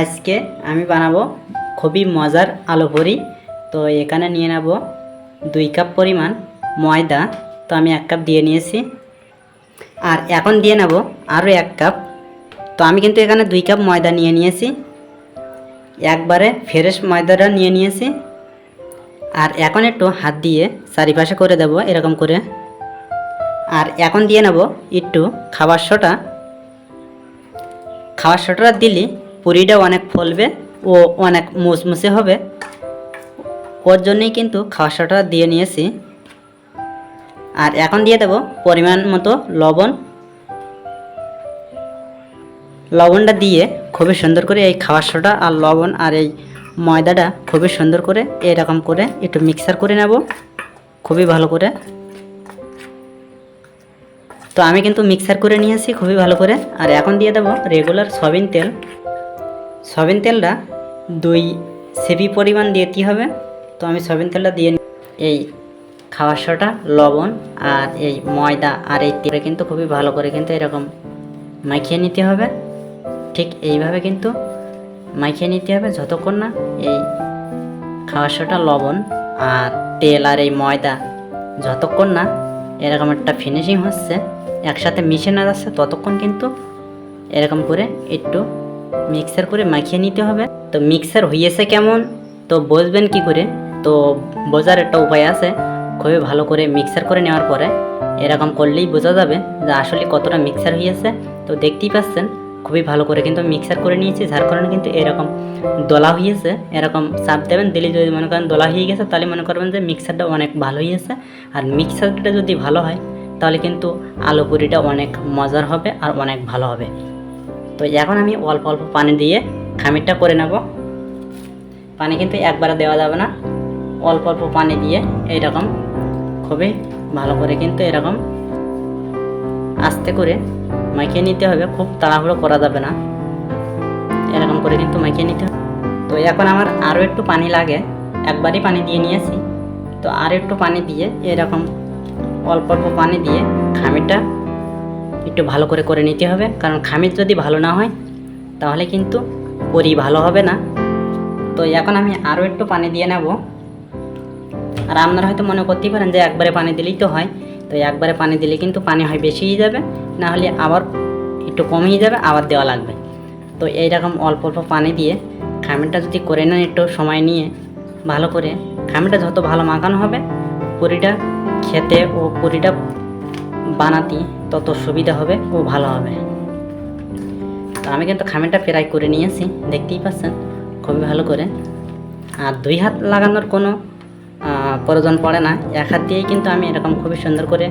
আজকে আমি বানাবো খুবই মজার আলু পুরি। তো এখানে নিয়ে নেব 2 কাপ পরিমাণ ময়দা। তো আমি 1 কাপ দিয়ে নিয়েছি, আর এখন দিয়ে নেব আরও 1 কাপ। তো আমি কিন্তু এখানে 2 কাপ ময়দা নিয়ে নিয়েছি, একবারে ফ্রেশ ময়দাটা নিয়ে নিয়েছি। আর এখন একটু হাত দিয়ে চারিপাশে করে দেব এরকম করে। আর এখন দিয়ে নেব একটু খাবার সোডা। খাবার সোডাটা দিলে পুরিটা অনেক ফলবে ও অনেক মুচমুচে হবে, ওর জন্যই কিন্তু খাবার সোডাটা দিয়ে নিয়েছি। আর এখন দিয়ে দেব পরিমাণ মতো লবণ। লবণটা দিয়ে খুবই সুন্দর করে এই খাবার সোডা আর লবণ আর এই ময়দাটা খুবই সুন্দর করে এরকম করে একটু মিক্সার করে নেব খুবই ভালো করে। তো আমি কিন্তু মিক্সার করে নিয়েছি খুবই ভালো করে। আর এখন দিয়ে দেব রেগুলার সয়াবিন তেল। সয়াবিন তেলটা 2 সিপি পরিমাণ দিতে হবে। তো আমি সয়াবিন তেলটা দিয়ে এই খাবার সোডা, লবণ আর এই ময়দা আর এই তেলে কিন্তু খুবই ভালো করে কিন্তু এরকম মাখিয়ে নিতে হবে। ঠিক এইভাবে কিন্তু মাখিয়ে নিতে হবে যতক্ষণ না এই খাবার সোডা, লবণ আর তেল আর এই ময়দা যতক্ষণ না এরকম একটা ফিনিশিং হচ্ছে, একসাথে মিশে না যাচ্ছে, ততক্ষণ কিন্তু এরকম করে একটু মিক্সার করে মাখিয়ে নিতে হবে। তো মিক্সার হয়েছে কেমন তো বুঝবেন কি করে? তো বোঝার একটা উপায় আছে। খুবই ভালো করে মিক্সার করে নেওয়ার পরে এরকম করলেই বোঝা যাবে যে আসলে কতটা মিক্সার হয়েছে। তো দেখতেই পাচ্ছেন খুবই ভালো করে কিন্তু মিক্সার করে নিয়েছি, যার কারণে কিন্তু এরকম দলা হয়েছে। এরকম চাপ দেবেন, দিলে যদি মনে করেন দলা হয়ে গেছে তাহলে মনে করবেন যে মিক্সারটা অনেক ভালো হয়েছে। আর মিক্সারটা যদি ভালো হয় তাহলে কিন্তু আলু পুরিটা অনেক মজার হবে আর অনেক ভালো হবে। তো এখন আমি অল্প অল্প পানি দিয়ে খামিরটা করে নেব। পানি কিন্তু একবারে দেওয়া যাবে না, অল্প অল্প পানি দিয়ে এইরকম খুবই ভালো করে কিন্তু এরকম আস্তে করে মাখিয়ে নিতে হবে। খুব তাড়াহুড়ো করা যাবে না, এরকম করে কিন্তু মাখিয়ে নিতে হবে। তো এখন আমার আরও একটু পানি লাগে, একবারই পানি দিয়ে নিয়েছি। তো আর একটু পানি দিয়ে এরকম অল্প অল্প পানি দিয়ে খামিরটা একটু ভালো করে করে নিতে হবে। কারণ খামির যদি ভালো না হয় তাহলে কিন্তু পুরি ভালো হবে না। তো এখন আমি আরও একটু পানি দিয়ে নেব। আর আপনারা হয়তো মনে করতেই পারেন যে একবারে পানি দিলেই তো হয়। তো একবারে পানি দিলে কিন্তু পানি হয় বেশিই যাবে, না হলে আবার একটু কমিয়ে যাবে, আবার দেওয়া লাগবে। তো এইরকম অল্প অল্প পানি দিয়ে খামিরটা যদি করে নেন একটু সময় নিয়ে ভালো করে, খামিরটা যত ভালো মাখানো হবে পুরিটা খেতে ও পুরিটা বানাতে তত সুবিধা হবে ও ভালো হবে। তো আমি কিন্তু খামিরটা ফ্রাই করে নিয়েছি, দেখতেই পাচ্ছেন খুবই ভালো করে। আর 2 হাত লাগানোর কোনো প্রয়োজন পড়ে না, 1 হাত দিয়েই কিন্তু আমি এরকম খুবই সুন্দর করে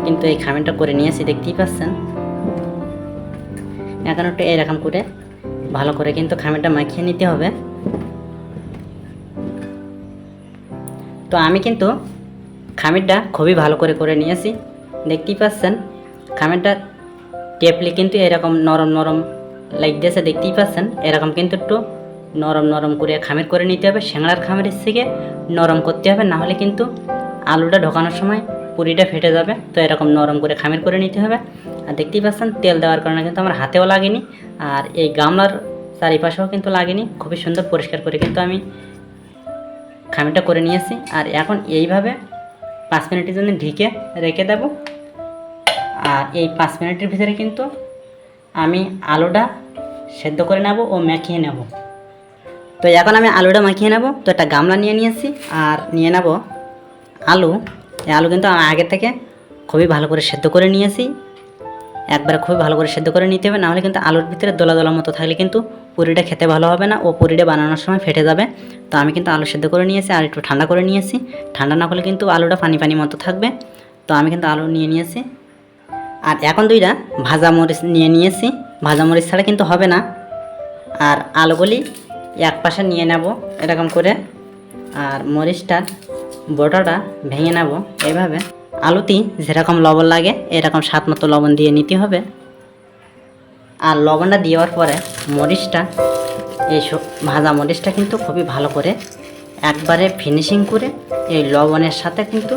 কিন্তু এই খামিরটা করে নিয়েছি, দেখতেই পাচ্ছেন। এখন একটু এরকম করে ভালো করে কিন্তু খামিরটা মাখিয়ে নিতে হবে। তো আমি কিন্তু খামিরটা খুবই ভালো করে করে নিয়েছি, দেখতেই পাচ্ছেন। খামিরটা টেপলে কিন্তু এরকম নরম নরম লাগতেছে, দেখতেই পাচ্ছেন। এরকম কিন্তু একটু নরম নরম করে খামির করে নিতে হবে। সিংড়ার খামিরের থেকে নরম করতে হবে, না হলে কিন্তু আলুটা ঢোকানোর সময় পুরিটা ফেটে যাবে। তো এরকম নরম করে খামির করে নিতে হবে। আর দেখতেই পাচ্ছেন তেল দেওয়ার কারণে কিন্তু আমার হাতেও লাগেনি, আর এই গামলার চারিপাশেও কিন্তু লাগেনি। খুবই সুন্দর পরিষ্কার করে কিন্তু আমি খামিরটা করে নিয়েছি। আর এখন এইভাবে 5 মিনিটের জন্য ঢেকে রেখে দেব। আর এই 5 মিনিটের ভিতরে কিন্তু আমি আলুটা সেদ্ধ করে নেব ও মাখিয়ে নেব। তো এখন আমি আলুটা মাখিয়ে নেব। তো একটা গামলা নিয়ে নিয়েছি আর নিয়ে নেব আলু। এই আলু কিন্তু আমি আগে থেকে খুবই ভালো করে সেদ্ধ করে নিয়েছি, একবারে খুবই ভালো করে সেদ্ধ করে নিতে হবে, নাহলে কিন্তু আলুর ভিতরে দলা দলা মতো থাকলে কিন্তু পুরিটা খেতে ভালো হবে না ও পুরিটা বানানোর সময় ফেটে যাবে। তো আমি কিন্তু আলু সেদ্ধ করে নিয়েছি আর একটু ঠান্ডা করে নিয়েছি। ঠান্ডা না করলে কিন্তু আলুটা পানি পানি মতো থাকবে। তো আমি কিন্তু আলু নিয়ে নিয়েছি। আর এখন 2টা ভাজা মরিচ নিয়ে নিয়েছি, ভাজা মরিচ ছাড়া কিন্তু হবে না। আর আলুগুলি এক পাশে নিয়ে নেব এরকম করে, আর মরিচটার বোটাটা ভেঙে নেব এইভাবে। আলুতে যেরকম লবণ লাগে এরকম স্বাদ মতো লবণ দিয়ে নিতে হবে। আর লবণটা দেওয়ার পরে মরিচটা, এই ভাজা মরিচটা কিন্তু খুবই ভালো করে একবারে ফিনিশিং করে এই লবণের সাথে কিন্তু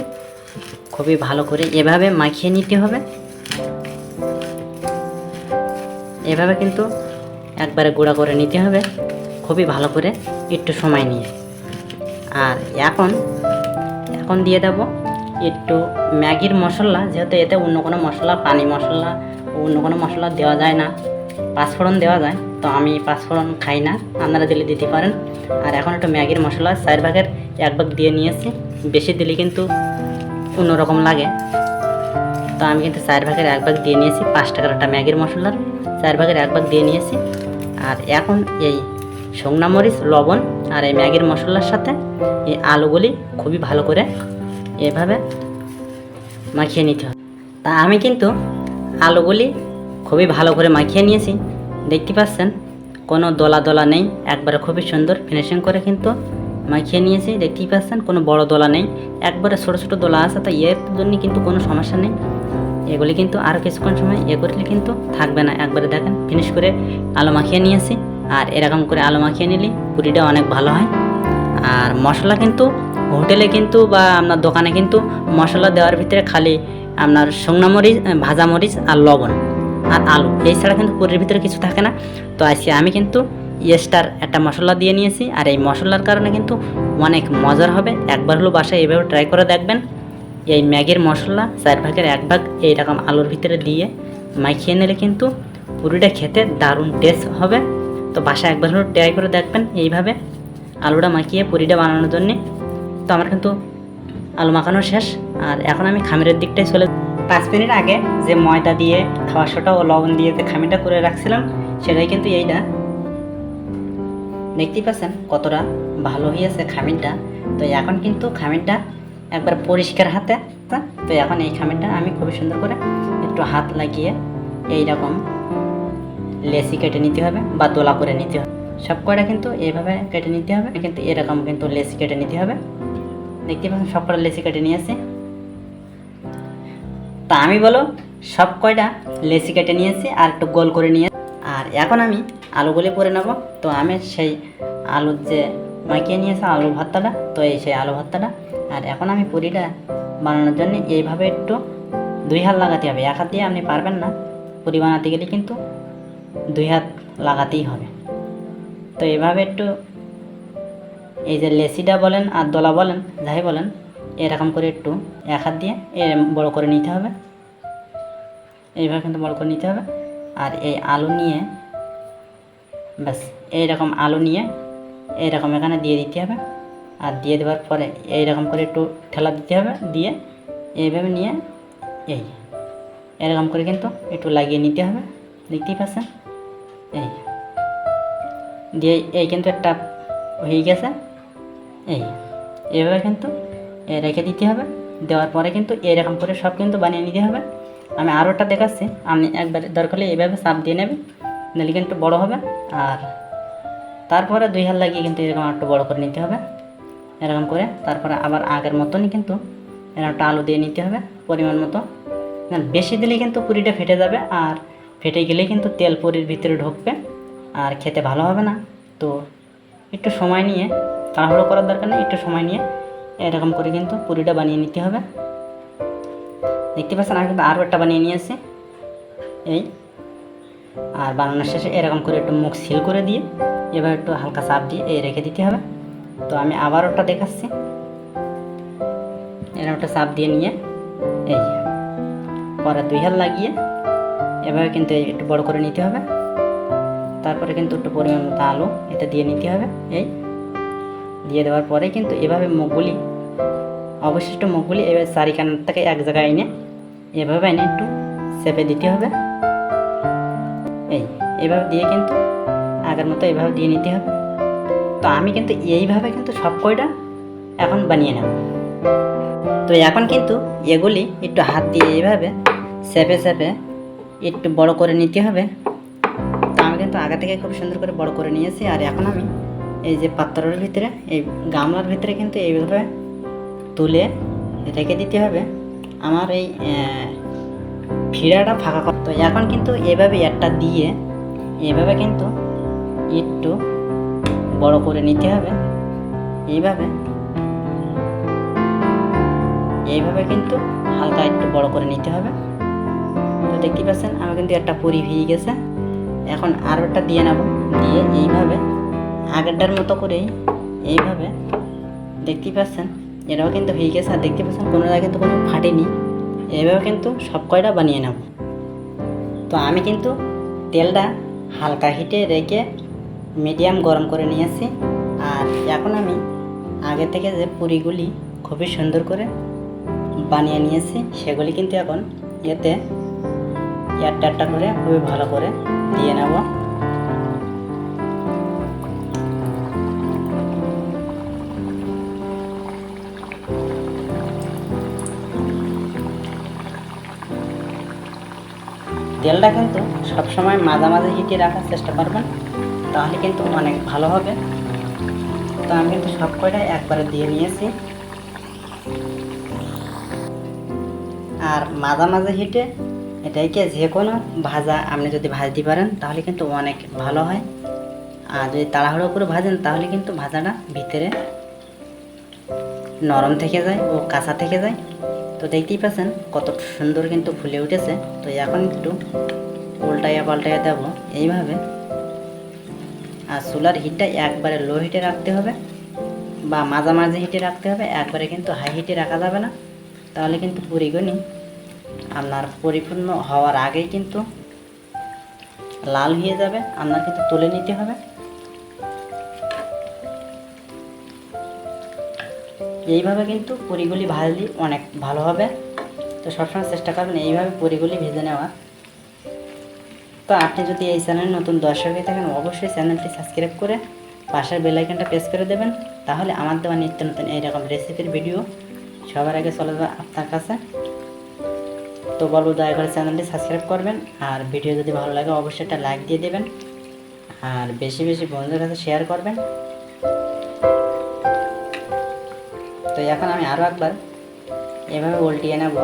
খুবই ভালো করে এভাবে মাখিয়ে নিতে হবে। এভাবে কিন্তু একবারে গুঁড়া করে নিতে হবে খুবই ভালো করে একটু সময় নিয়ে। আর এখন দিয়ে দেব একটু ম্যাগির মশলা, যেহেতু এতে অন্য কোনো মশলা, পানি মশলা, অন্য কোনো মশলা দেওয়া যায় না, পাঁচফোড়ন দেওয়া যায়, তো আমি পাঁচফোড়ন খাই না, আপনারা দিলে দিতে পারেন। আর এখন একটু ম্যাগির মশলা 4 ভাগের 1 ভাগ দিয়ে নিয়েছি, বেশি দিলে কিন্তু অন্যরকম লাগে, তো আমি কিন্তু 4 ভাগের 1 ভাগ দিয়ে নিয়েছি। 5 টাকার একটা ম্যাগির মশলার 4 ভাগের 1 ভাগ দিয়ে নিয়েছি। আর এখন এই শুকনো মরিচ, লবণ আর এই ম্যাগির মশলার সাথে এই আলুগুলি খুবই ভালো করে এভাবে মাখিয়ে নিতে হবে। তা আমি কিন্তু আলুগুলি খুবই ভালো করে মাখিয়ে নিয়েছি, দেখতে পাচ্ছেন কোনো দলা দলা নেই, একবারে খুবই সুন্দর ফিনিশিং করে কিন্তু মাখিয়ে নিয়েছি, দেখতেই পাচ্ছেন কোনো বড় দলা নেই, একবারে ছোটো ছোটো দলা আছে, তো এর জন্য কিন্তু কোনো সমস্যা নেই। এগুলি কিন্তু আরও কিছুক্ষণ সময় করলে কিন্তু থাকবে না, একবারে দেখেন ফিনিশ করে আলু মাখিয়ে নিয়েছি। আর এরকম করে আলু মাখিয়ে নিলে পুরিটা অনেক ভালো হয়। আর মশলা কিন্তু হোটেলে কিন্তু বা আপনার দোকানে কিন্তু মশলা দেওয়ার ভিতরে খালি আপনার শুকনো মরিচ, ভাজা মরিচ আর লবণ আর আলু, এই ছাড়া কিন্তু পুরির ভিতরে কিছু থাকে না। তো আজকে আমি কিন্তু এক্সট্রার একটা মশলা দিয়ে নিয়েছি, আর এই মশলার কারণে কিন্তু অনেক মজার হবে। একবার হলো বাসায় এইভাবে ট্রাই করে দেখবেন। এই ম্যাগির মশলা 4 ভাগের 1 ভাগ এইরকম আলুর ভিতরে দিয়ে মাখিয়ে নিলে কিন্তু পুরিটা খেতে দারুণ টেস্ট হবে। তো বাসায় একবার হলো ট্রাই করে দেখবেন এইভাবে আলুটা মাখিয়ে পুরিটা বানানোর জন্যে। তো আমার কিন্তু আলু মাখানো শেষ। আর এখন আমি খামিরের দিকটাই 5 মিনিট আগে যে ময়দা দিয়ে খাওয়া সোটা ও লবণ দিয়ে যে খামিরটা করে রাখছিলাম, সেটাই কিন্তু এইটা, দেখতেই পাচ্ছেন কতটা ভালো হয়েছে খামিরটা। তো এখন কিন্তু খামিরটা একবার পরিষ্কার হাতে, তো এখন এই খামিরটা আমি খুবই সুন্দর করে একটু হাত লাগিয়ে এইরকম লেসি কেটে নিতে হবে বা দোলা করে নিতে হবে। সব কয়টা কিন্তু এইভাবে কেটে নিতে হবে, কিন্তু এরকম কিন্তু লেসি কেটে নিতে হবে। দেখতে পাচ্ছেন সব কয়টা লেসি কেটে নিয়েছি। তা আমি বলো সব কয়টা লেসি কেটে নিয়েছি আর একটু গোল করে নিয়ে, আর এখন আমি আলুগুলি পরে নেব। তো আমি সেই আলুর যে মাখিয়ে নিয়েছি আলু ভর্তাটা, তো এই সেই আলু ভর্তাটা। আর এখন আমি পুরিটা বানানোর জন্য এইভাবে একটু 2 হাত লাগাতে হবে, 1 হাত দিয়ে আপনি পারবেন না, পুরি বানাতে গেলে কিন্তু 2 হাত লাগাতেই হবে। তো এইভাবে একটু এই যে লেসিটা বলেন আর দলা বলেন যাই বলেন, এরকম করে একটু 1 হাত দিয়ে বড় করে নিতে হবে, এইভাবে কিন্তু বড় করে নিতে হবে। আর এই আলু নিয়ে ব্যাস এইরকম আলু নিয়ে এইরকম এখানে দিয়ে দিতে হবে। আর দিয়ে দেওয়ার পরে এইরকম করে একটু ঠেলা দিতে হবে, দিয়ে এইভাবে নিয়ে এরকম করে কিন্তু একটু লাগিয়ে নিতে হবে, দেখতেই পাচ্ছেন। দিয়ে এই কিন্তু একটা হয়ে গেছে, এইভাবে কিন্তু রেখে দিতে হবে। দেওয়ার পরে কিন্তু এইরকম করে সব কিন্তু বানিয়ে নিতে হবে। আমি আরও একটা দেখাচ্ছি, আপনি একবার দরকার হলে এইভাবে চাপ দিয়ে নেবেন, নিলে কিন্তু বড়ো হবে। আর তারপরে 2 হাত লাগিয়ে কিন্তু এরকম একটু বড়ো করে নিতে হবে, এরকম করে। তারপরে আবার আগের মতনই কিন্তু এরকম একটা আলু দিয়ে নিতে হবে পরিমাণ মতো, বেশি দিলে কিন্তু পুরিটা ফেটে যাবে, আর ফেটে গেলে কিন্তু তেল পুরির ভিতরে ঢুকবে আর খেতে ভালো হবে না। তো একটু সময় নিয়ে, তাড়াহুড়ো করার দরকার নেই, একটু সময় নিয়ে এরকম করে কিন্তু পুরিটা বানিয়ে নিতে হবে। দেখতে পাচ্ছেন আমি কিন্তু আরও একটা বানিয়ে নিয়েছি এই। আর বানানোর শেষে এরকম করে একটু মুখ সিল করে দিয়ে এবার একটু হালকা চাপ দিয়ে রেখে দিতে হবে। তো আমি আবার ওটা দেখাচ্ছি, এরকম একটা চাপ দিয়ে নিয়ে পরে 2 হাত লাগিয়ে এভাবে কিন্তু একটু বড় করে নিতে হবে। তারপরে কিন্তু একটু পরিমাণ মতো আলু এটা দিয়ে নিতে হবে, দিয়ে দেওয়ার পরে কিন্তু এভাবে মুখগুলি, অবশিষ্ট মুখগুলি এবার চারিখান থেকে এক জায়গায় এনে এভাবে এনে একটু চেপে দিতে হবে। এইভাবে দিয়ে কিন্তু আগের মতো এইভাবে দিয়ে নিতে হবে। তো আমি কিন্তু এইভাবে কিন্তু সব কয়টা এখন বানিয়ে নেব। তো এখন কিন্তু এগুলি একটু হাত দিয়ে এইভাবে চেপে চেপে একটু বড় করে নিতে হবে। তো আমি কিন্তু আগে থেকে খুব সুন্দর করে বড় করে নিয়েছি। আর এখন আমি এই যে পাত্রের ভিতরে, এই গামলার ভিতরে কিন্তু এইভাবে তুলে রেখে দিতে হবে আমার এই ফিরাটা ফাঁকা কর। তো এখন কিন্তু এভাবে একটা দিয়ে এভাবে কিন্তু একটু বড় করে নিতে হবে, এইভাবে কিন্তু হালকা একটু বড় করে নিতে হবে। তো দেখতে পাচ্ছেন আমার কিন্তু একটা পুরি হয়ে গেছে। এখন আরও একটা দিয়ে নেব, দিয়ে এইভাবে আগেরটার মতো করেই এইভাবে দেখতেই পাচ্ছেন এটাও কিন্তু হয়ে গেছে। আর দেখতে পাচ্ছেন কোনো জায়গায় কিন্তু কোনো ফাটেনি। এইভাবে কিন্তু সব কয়টা বানিয়ে নেব। তো আমি কিন্তু তেলটা হালকা হিটে রেখে মিডিয়াম গরম করে নিয়েছি। আর এখন আমি আগে থেকে যে পুরিগুলি খুবই সুন্দর করে বানিয়ে নিয়েছি সেগুলি কিন্তু এখন এতে একটা করে খুবই ভালো করে দিয়ে নেব। তেলটা কিন্তু সবসময় মাঝামাঝি হিটে রাখার চেষ্টা করবেন, তাহলে কিন্তু অনেক ভালো হবে। তো আমি কিন্তু সব কয়টাই একবারে দিয়ে নিয়েছি। আর মাঝামাঝি হিটে এটাকে যে কোনো ভাজা আপনি যদি ভাজতে পারেন তাহলে কিন্তু অনেক ভালো হয়। আর যদি তাড়াহুড়ো করে ভাজেন তাহলে কিন্তু ভাজাটা ভিতরে নরম থেকে যায় ও কাঁচা থেকে যায়। তো দেখতেই পাচ্ছেন কত সুন্দর কিন্তু ফুলে উঠেছে। তো এখন একটু উল্টাইয়া পাল্টাইয়া দেবো এইভাবে। আর চুলার হিটটা একবারে লো হিটে রাখতে হবে বা মাঝামাঝি হিটে রাখতে হবে, একবারে কিন্তু হাই হিটে রাখা যাবে না, তাহলে কিন্তু পুরিগুনি আপনার পরিপূর্ণ হওয়ার আগেই কিন্তু লাল হয়ে যাবে। আপনার কিন্তু তুলে নিতে হবে। এইভাবে কিন্তু পুরিগুলি ভাজলে অনেক ভালো হবে। তো সবসময় চেষ্টা করবেন এইভাবে পুরিগুলি ভেজে নেওয়া। তো আপনি যদি এই চ্যানেলে নতুন দর্শক হয়ে থাকেন অবশ্যই চ্যানেলটি সাবস্ক্রাইব করে পাশের বেল আইকনটা প্রেস করে দেবেন, তাহলে আমার দেওয়া নিত্য নতুন এইরকম রেসিপির ভিডিও সবার আগে চলে যাবে আপনার কাছে। তো বলবো দয়া করে চ্যানেলটি সাবস্ক্রাইব করবেন। আর ভিডিও যদি ভালো লাগে অবশ্যই একটা লাইক দিয়ে দেবেন আর বেশি বেশি বন্ধুদের কাছে শেয়ার করবেন। তো এখন আমি আরও একবার এভাবে উল্টিয়ে নেব।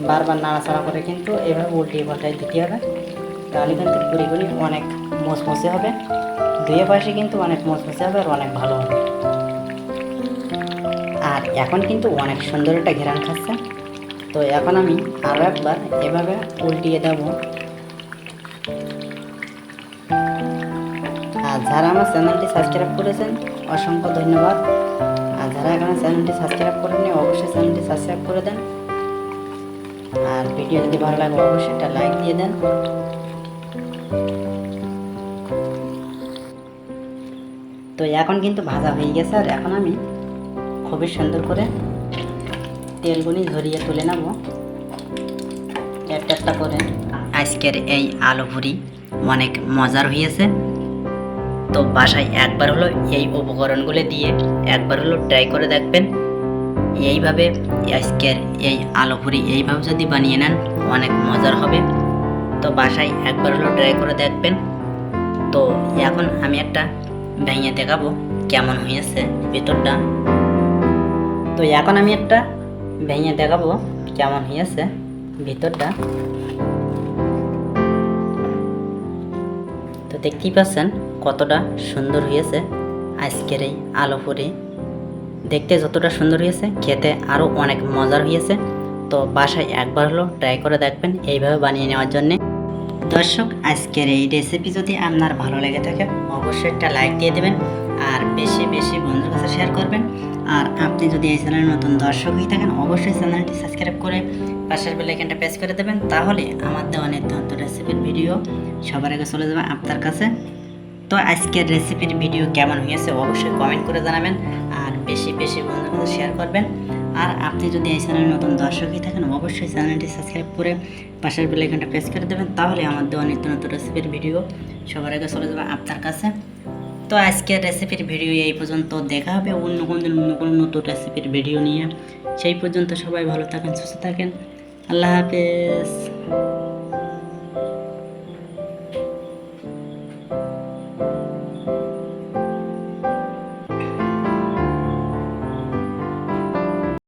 বারবার নাড়াচাড়া করে কিন্তু এভাবে উল্টিয়ে পাল্টাই দিতে হবে, তাহলে কিন্তু পুরিগুলি অনেক মচমচে হবে। দুই পাশে কিন্তু অনেক মচমচে হবে আর অনেক ভালো হবে। আর এখন কিন্তু অনেক সুন্দর একটা ঘেরান খাচ্ছে। তো এখন আমি আরও একবার এভাবে উল্টিয়ে দেব। আর যারা আমার চ্যানেলটি সাবস্ক্রাইব করেছেন অসংখ্য ধন্যবাদ। আর যারা এখনো চ্যানেলটি সাবস্ক্রাইব করেননি অবশ্যই চ্যানেলটি সাবস্ক্রাইব করে দেন। আর ভিডিও যদি ভালো লাগে অবশ্যই একটা লাইক দিয়ে দেন। তো এখন কিন্তু ভাজা হয়ে গেছে। আর এখন আমি খুবই সুন্দর করে তেলগুনি ঝরিয়ে তুলে নেব একটা করে। আজকের এই আলু পুরি অনেক মজার হয়েছে। তো বাসায় একবার হলো এই উপকরণগুলো দিয়ে একবার হলো ট্রাই করে দেখবেন। এইভাবে আজকের এই আলু পুরি এইভাবে যদি বানিয়ে নেন অনেক মজার হবে। তো বাসায় একবার হলো ট্রাই করে দেখবেন। তো এখন আমি একটা ভেঙে দেখাবো কেমন হয়েছে ভেতরটা। তো এখন আমি একটা ভেঙে দেখাবো কেমন হয়েছে ভিতরটা। তো দেখতেই পাচ্ছেন কতটা সুন্দর হয়েছে আজকের এই আলু পুরি। দেখতে যতটা সুন্দর হয়েছে খেতে আরও অনেক মজার হয়েছে। তো বাসায় একবার হলো ট্রাই করে দেখবেন এইভাবে বানিয়ে নেওয়ার জন্যে। দর্শক আজকের এই রেসিপি যদি আপনার ভালো লেগে থাকে অবশ্যই একটা লাইক দিয়ে দেবেন আর বেশি বেশি বন্ধুর কাছে শেয়ার করবেন। আর আপনি যদি এই চ্যানেলে নতুন দর্শক হয়ে থাকেন অবশ্যই চ্যানেলটি সাবস্ক্রাইব করে পাশের বেল আইকনটা প্রেস করে দেবেন, তাহলে আমার দেওয়া নিত্য নতুন রেসিপির ভিডিও সবার আগে চলে যাবে আপনার কাছে। তো আজকের রেসিপির ভিডিও কেমন হয়েছে অবশ্যই কমেন্ট করে জানাবেন আর বেশি বেশি বন্ধুর কাছে শেয়ার করবেন। আর আপনি যদি এই চ্যানেলে নতুন দর্শক হয়ে থাকেন অবশ্যই চ্যানেলটি সাবস্ক্রাইব করে পাশের বেল আইকনটা প্রেস করে দেবেন, তাহলে আমার দেওয়া নিত্য নতুন রেসিপির ভিডিও সবার আগে চলে যাবে আপনার কাছে। তো আজকের রেসিপির ভিডিও এই পর্যন্ত। দেখা হবে অন্য কোনো নতুন রেসিপির ভিডিও নিয়ে। সেই পর্যন্ত সবাই ভালো থাকেন, সুস্থ থাকেন। আল্লাহ হাফেজ।